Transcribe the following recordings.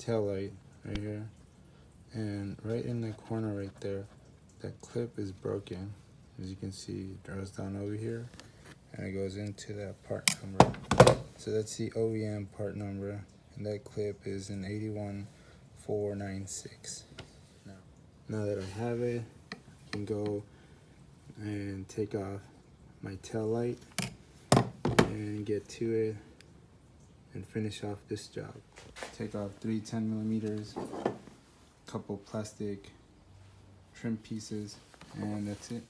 tail light right here, and right in the corner right there, that clip is broken. As you can see, it draws down over here and it goes into that part number. So that's the OEM part number, and that clip is an 81496. Now that I have it, I can go and take off my tail light and get to it and finish off this job. Take off 3 10mm, couple plastic trim pieces, and that's it.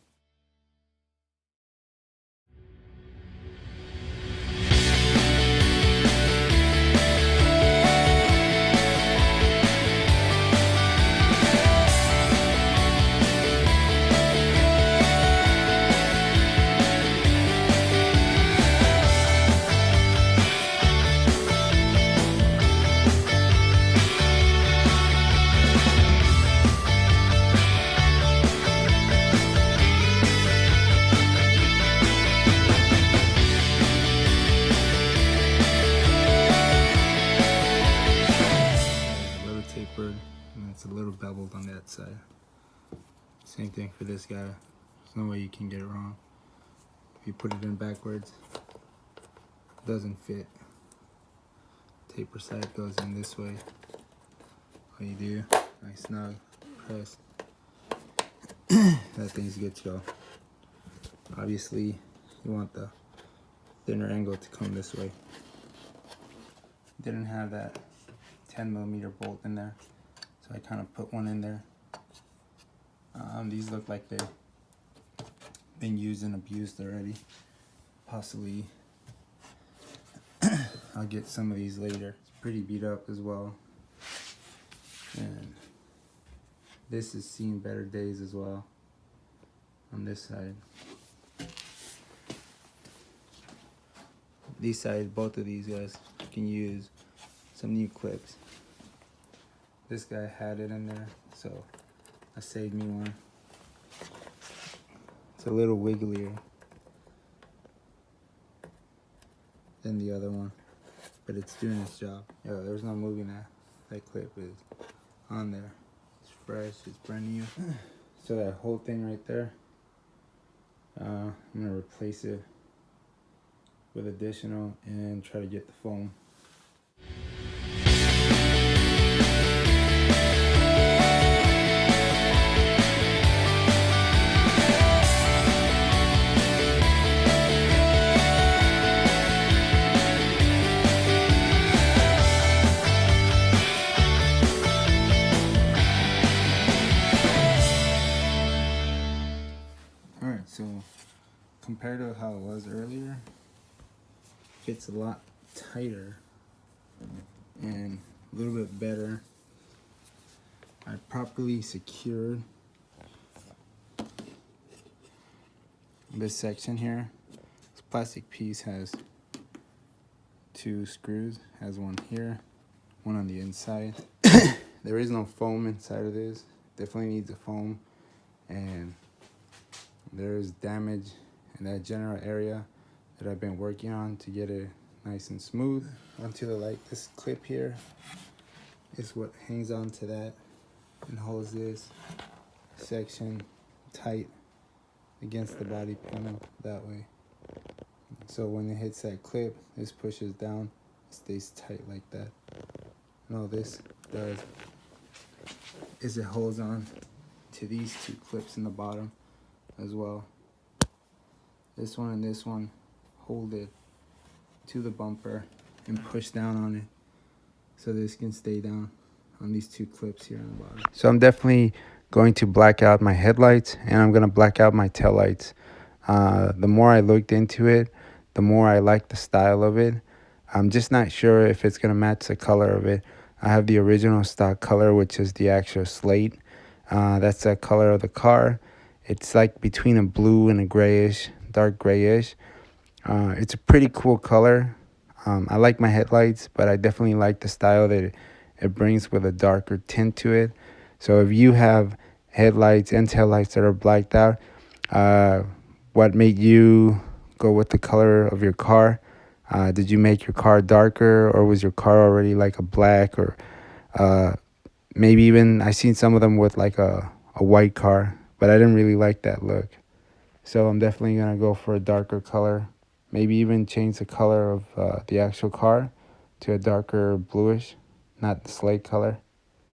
Tapered, and it's a little beveled on that side. Same thing for this guy. There's no way you can get it wrong. If you put it in backwards, it doesn't fit. Taper side goes in this way. All you do, nice snug, press. That thing's good to go. Obviously, you want the thinner angle to come this way. Didn't have that 10mm bolt in there, so I kind of put one in there. These look like they've been used and abused already. Possibly I'll get some of these later. It's pretty beat up as well, and this has seen better days as well on this side. These sides, both of these guys can use some new clips. This guy had it in there, so I saved me one. It's a little wigglier than the other one, but it's doing its job. Yo, there's no moving that. That clip is on there. It's fresh, it's brand new. So that whole thing right there, I'm gonna replace it with additional and try to get the foam. Alright, so compared to how it was earlier, fits a lot tighter and a little bit better. I properly secured this section here. This plastic piece has 2 screws, has one here, one on the inside. There is no foam inside of this. Definitely needs a foam, and there's damage in that general area that I've been working on to get it nice and smooth. Onto the light, this clip here is what hangs on to that and holds this section tight against the body panel that way. So when it hits that clip, this pushes down, it stays tight like that. And all this does is it holds on to these 2 clips in the bottom as well. This one and this one hold it to the bumper and push down on it, so this can stay down on these 2 clips here on the bottom. So I'm definitely going to black out my headlights, and I'm going to black out my taillights. The more I looked into it, the more I like the style of it. I'm just not sure if it's going to match the color of it. I have the original stock color, which is the actual Slate. That's the color of the car. It's like between a blue and a grayish, dark grayish. It's a pretty cool color. I like my headlights, but I definitely like the style that it brings with a darker tint to it. So if you have headlights and taillights that are blacked out, what made you go with the color of your car? Did you make your car darker, or was your car already like a black or Maybe even I seen some of them with like a white car, but I didn't really like that look. So I'm definitely gonna go for a darker color. Maybe even change the color of the actual car to a darker bluish, not the slate color.